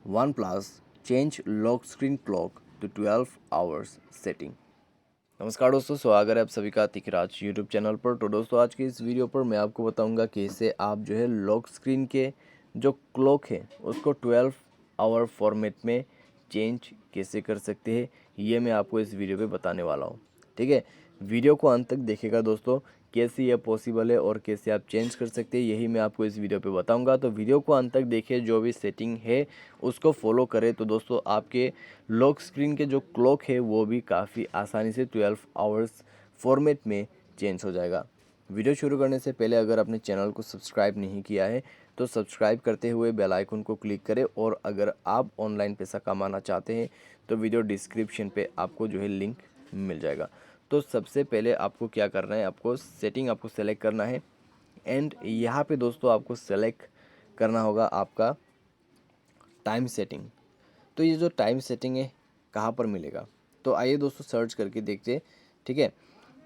OnePlus change lock screen clock to 12 hours setting। नमस्कार दोस्तों, स्वागत है आप सभी का तिकराज यूट्यूब चैनल पर। तो दोस्तों आज की इस वीडियो पर मैं आपको बताऊंगा कैसे आप जो है लॉक स्क्रीन के जो क्लॉक है उसको 12 आवर फॉर्मेट में चेंज कैसे कर सकते हैं, ये मैं आपको इस वीडियो पे बताने वाला हूँ। ठीक है, वीडियो को अंत तक देखिएगा दोस्तों, कैसे यह पॉसिबल है और कैसे आप चेंज कर सकते हैं यही मैं आपको इस वीडियो पे बताऊंगा। तो वीडियो को अंत तक देखिए, जो भी सेटिंग है उसको फॉलो करें तो दोस्तों आपके लॉक स्क्रीन के जो क्लॉक है वो भी काफ़ी आसानी से 12 आवर्स फॉर्मेट में चेंज हो जाएगा। वीडियो शुरू करने से पहले अगर आपने चैनल को सब्सक्राइब नहीं किया है तो सब्सक्राइब करते हुए बेल आइकन को क्लिक करें, और अगर आप ऑनलाइन पैसा कमाना चाहते हैं तो वीडियो डिस्क्रिप्शन पे आपको जो है लिंक मिल जाएगा। तो सबसे पहले आपको क्या करना है, आपको सेटिंग आपको सेलेक्ट करना है, एंड यहाँ पे दोस्तों आपको सेलेक्ट करना होगा आपका टाइम सेटिंग। तो ये जो टाइम सेटिंग है कहाँ पर मिलेगा, तो आइए दोस्तों सर्च करके देखते हैं। ठीक है,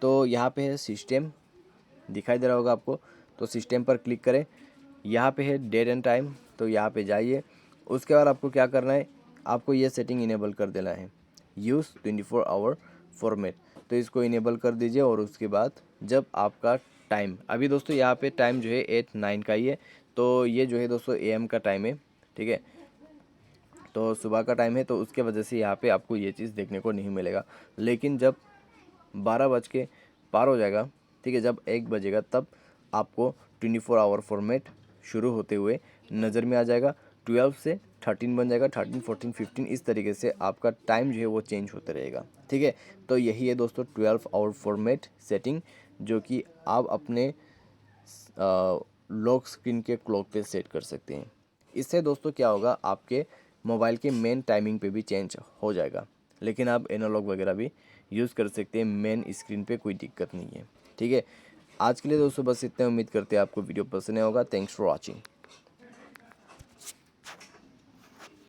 तो यहाँ पे है सिस्टम, दिखाई दे रहा होगा आपको, तो सिस्टम पर क्लिक करें। यहाँ पे है डेट एंड टाइम, तो यहाँ पे जाइए। उसके बाद आपको क्या करना है, आपको ये सेटिंग इनेबल कर देना है, यूज़ 24 आवर फॉर्मेट। तो इसको इनेबल कर दीजिए, और उसके बाद जब आपका टाइम, अभी दोस्तों यहाँ पे टाइम जो है 8-9 का ही है, तो ये जो है दोस्तों AM का टाइम है। ठीक है, तो सुबह का टाइम है, तो उसके वजह से यहाँ पे आपको ये चीज़ देखने को नहीं मिलेगा। लेकिन जब 12 बज के पार हो जाएगा, ठीक है, जब 1 बजेगा, तब आपको 24 आवर फॉर्मेट शुरू होते हुए नज़र में आ जाएगा। 12 से 13 बन जाएगा, 13, 14, 15, इस तरीके से आपका टाइम जो है वो चेंज होता रहेगा। ठीक है, तो यही है दोस्तों 12 आवर फॉर्मेट सेटिंग, जो कि आप अपने लॉक स्क्रीन के क्लॉक पे सेट कर सकते हैं। इससे दोस्तों क्या होगा, आपके मोबाइल के मेन टाइमिंग पे भी चेंज हो जाएगा, लेकिन आप एनालॉग वगैरह भी यूज़ कर सकते हैं, मेन स्क्रीन पे कोई दिक्कत नहीं है। ठीक है, आज के लिए दोस्तों बस इतना, उम्मीद करते हैं आपको वीडियो पसंद आया होगा। Thanks for watching.